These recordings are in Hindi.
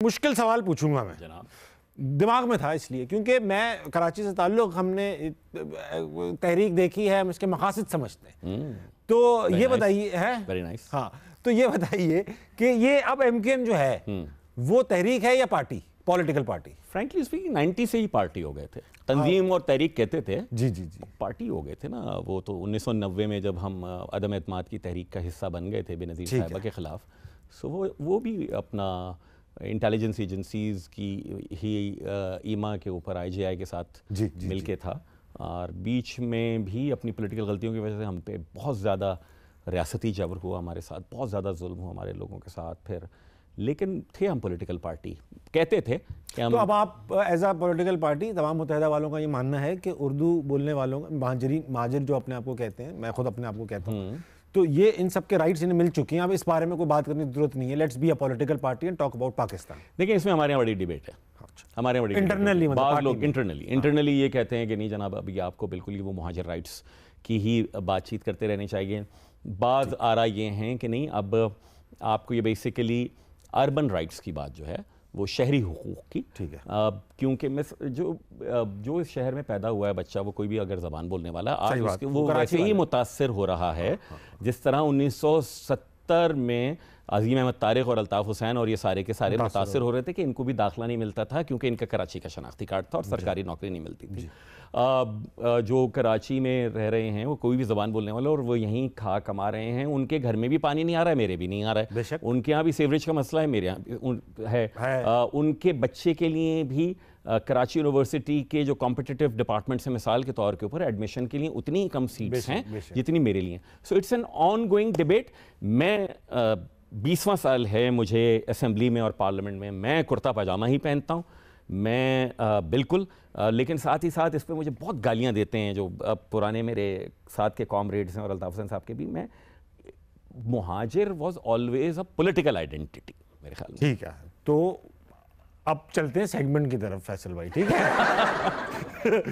मुश्किल सवाल पूछूंगा मैं जनाब। दिमाग में था इसलिए क्योंकि मैं कराची से ताल्लुक, हमने तहरीक देखी है, हम इसके मकासद समझते हैं। तो ये बताइए, है वेरी नाइस। हाँ, तो ये बताइए कि ये अब एमकेएम जो है वो तहरीक है या party, political party? Frankly speaking 90 से ही पार्टी हो गए थे। तंजीम और तहरीक कहते थे, जी जी जी, पार्टी हो गए थे ना। वो तो 1990 में जब हम अदम एतमाद की तहरीक का हिस्सा बन गए थे बेनज़ीर साहिबा के ख़िलाफ़, सो वो भी अपना इंटेलिजेंस एजेंसीज़ की ही ईमा के ऊपर IGI के साथ मिल के था। और बीच में भी अपनी पॉलिटिकल गलतियों की वजह से हम पे बहुत ज़्यादा रियासती जबर हुआ, हमारे साथ बहुत ज़्यादा जुल्म हुआ हमारे लोगों के साथ। फिर लेकिन थे हम पॉलिटिकल पार्टी, कहते थे कि हम। तो अब आप एज आ पॉलिटिकल पार्टी, तमाम मुत्तहिदा वालों का ये मानना है कि उर्दू बोलने वालों महाजिर जो अपने आप को कहते हैं, मैं खुद अपने आप को कहता हूँ, तो ये इन सब के राइट्स इन्हें मिल चुके हैं। अब इस बारे में कोई बात करने की जरूरत नहीं है। Let's be a political party and talk about Pakistan. देखिए, इसमें हमारे यहाँ बड़ी डिबेट है। हमारे यहाँ बड़ी इंटरनली, बाद लोग इंटरनली ये कहते हैं कि नहीं जनाब, अभी आपको बिल्कुल ही वो मुहाजिर राइट्स की ही बातचीत करते रहनी चाहिए। बाज़ आरा ये हैं कि नहीं, अब आपको ये बेसिकली अर्बन राइट्स की बात जो है वो शहरी हुकूक की, ठीक है, क्योंकि मैं जो इस शहर में पैदा हुआ है बच्चा, वो कोई भी अगर ज़बान बोलने वाला आज उसके वो वैसे ही मुतासर हो रहा है जिस तरह 1970 में अज़ीम अहमद तारिक और अल्ताफ़ हुसैन और ये सारे के सारे मुतासर हो रहे थे कि इनको भी दाखिला नहीं मिलता था क्योंकि इनका कराची का शनाख्ती कार्ड था और सरकारी नौकरी नहीं मिलती थी। जो कराची में रह रहे हैं वो कोई भी ज़बान बोलने वाला और वो यहीं खा कमा रहे हैं, उनके घर में भी पानी नहीं आ रहा है, मेरे भी नहीं आ रहा है। उनके यहाँ भी सीवरेज का मसला है, मेरे यहाँ है। उनके बच्चे के लिए भी कराची यूनिवर्सिटी के जो कॉम्पिटिटिव डिपार्टमेंट से मिसाल के तौर के ऊपर एडमिशन के लिए उतनी ही कम सीट्स हैं जितनी मेरे लिए। So it's an on going debate. मैं 20वां साल है मुझे असेंबली में और पार्लियामेंट में, मैं कुर्ता पजामा ही पहनता हूँ मैं, बिल्कुल। लेकिन साथ ही साथ इस पर मुझे बहुत गालियाँ देते हैं जो पुराने मेरे साथ के कॉमरेड्स हैं और अल्ताफ़ हुसैन साहब के भी। मैं मुहाजिर was always a political identity मेरे ख्याल में। ठीक है, तो अब चलते हैं सेगमेंट की तरफ फैसल भाई, ठीक है?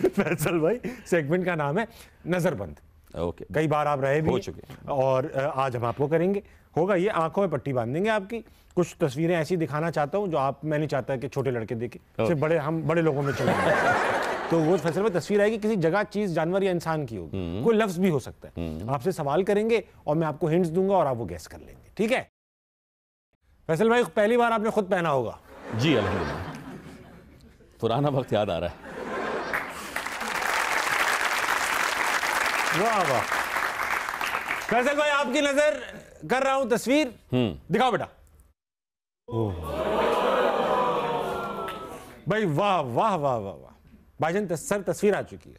फैसल भाई, सेगमेंट का नाम है नजरबंद। ओके, कई बार आप रहे भी हो चुके हैं और आज हम आपको करेंगे। होगा ये, आंखों में पट्टी बांधेंगे आपकी। कुछ तस्वीरें ऐसी दिखाना चाहता हूं जो मैं नहीं चाहता कि छोटे लड़के देखें, सिर्फ हम बड़े लोगों में चलेंगे। तो वो फैसल में तस्वीर आएगी, किसी जगह, चीज, जानवर या इंसान की होगी, कोई लफ्ज भी हो सकता है। आपसे सवाल करेंगे और मैं आपको हिंट्स दूंगा और आप वो गैस कर लेंगे, ठीक है? फैसल भाई, पहली बार आपने खुद पहना होगा? जी अल्हम्दुलिल्लाह, पुराना वक्त याद आ रहा है। वाह वाह। फैसल भाई, आपकी नजर कर रहा हूं तस्वीर, दिखाओ बेटा। भाई वाह वाह वाह वाह वाह भाईजान, सर तस्वीर आ चुकी है।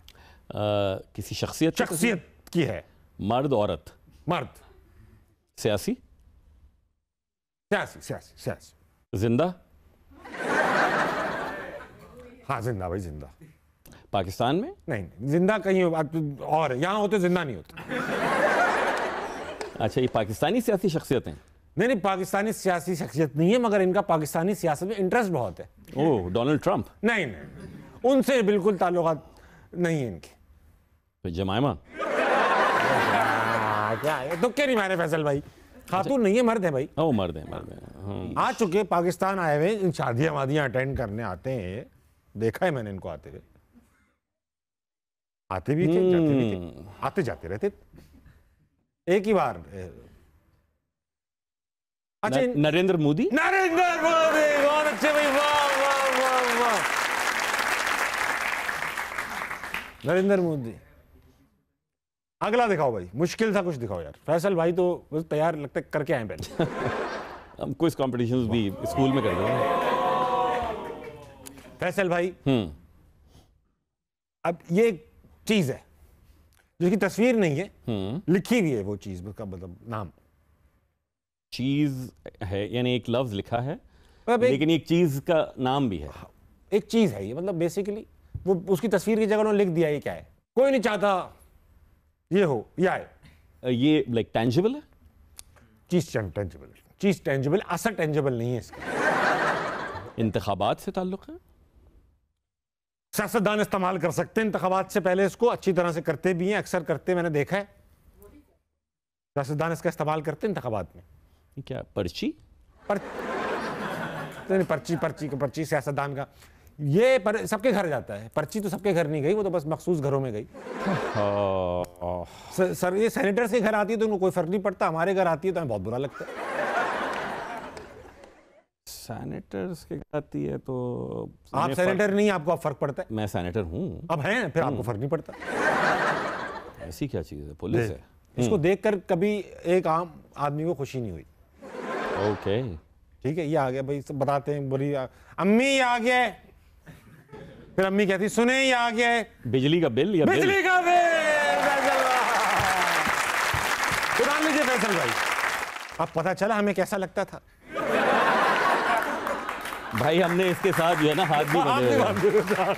किसी शख्सियत की है? मर्द, औरत? मर्द। सियासी? सियासी सियासी सियासी। जिंदा? हाँ जिंदा भाई, जिंदा। पाकिस्तान में? नहीं, जिंदा कहीं और है, यहाँ होते जिंदा नहीं होते। अच्छा, ये पाकिस्तानी सियासी शख्सियत हैं? नहीं, पाकिस्तानी सियासी शख्सियत नहीं है, मगर इनका पाकिस्तानी सियासत में इंटरेस्ट बहुत है। ओह, डोनाल्ड ट्रंप? नहीं, उनसे बिल्कुल ताल्लुकात नहीं है इनके। तो जमाइमा? क्या है, तो क्या नहीं मारे फैसल भाई, खातून नहीं है, मर्द है भाई। ओ, मर्द है। आ चुके, पाकिस्तान आए हुए, इन शादियां वादियां अटेंड करने आते हैं, देखा है मैंने इनको आते हुए, आते भी थे, जाते भी थे, आते जाते रहते। एक ही बार। अच्छा, नरेंद्र मोदी? नरेंद्र मोदी, बहुत अच्छे भाई, वाह वाह वाह वाह। नरेंद्र मोदी। अगला दिखाओ भाई, मुश्किल था कुछ, दिखाओ यार। फैसल भाई तो बस तैयार लगता है, करके आए पहले। हम कुछ कॉम्पिटिशंस भी स्कूल में कर रहे हैं। फैसल भाई, अब ये चीज है जिसकी तस्वीर नहीं है, लिखी हुई है वो चीज, उसका मतलब नाम। चीज है यानी एक लफ्ज लिखा है, लेकिन एक चीज का नाम भी है। एक चीज है ये, मतलब बेसिकली वो उसकी तस्वीर की जगह उन्होंने लिख दिया ये क्या है। कोई नहीं चाहता ये हो या है। ये लाइक टेंजिबल है? चीज टेंजिबल, चीज टेंजिबल, असर टेंजिबल नहीं है इसका। इंतखाबात से ताल्लुक है? सियासतदान इस्तेमाल कर सकते हैं इंतखाबात से पहले, इसको अच्छी तरह से करते भी हैं, अक्सर करते मैंने देखा है। सियासतदान इसका इस्तेमाल करते हैं इंतखाबात में। क्या पर्ची? तो पर्ची सियासतदान का ये सबके घर जाता है। पर्ची तो सबके घर नहीं गई, वो तो बस मखसूस घरों में गई। सर ये सेनेटर्स के घर आती है तो उनको कोई फर्क नहीं पड़ता, हमारे घर आती है तो हमें बहुत बुरा लगता है। सेनेटर्स के घर आती है तो आप सेनेटर नहीं, आपको अब फर्क पड़ता है। मैं सेनेटर हूँ, अब हैं, फिर आपको फर्क नहीं पड़ता। ऐसी क्या चीज़ है, पुलिस है। इसको देखकर कभी एक आम आदमी को खुशी नहीं हुई। ओके ठीक है, ये आ गया भाई, सब बताते हैं, बोली अम्मी ये आ गया है, फिर अम्मी कहती सुने ये आ गया है बिजली का बिल या बिजली का बिल। सुना लीजिए फैसल भाई, अब पता चला हमें कैसा लगता था। भाई हमने इसके साथ जो है ना हाथ भी बंधे हुए हैं।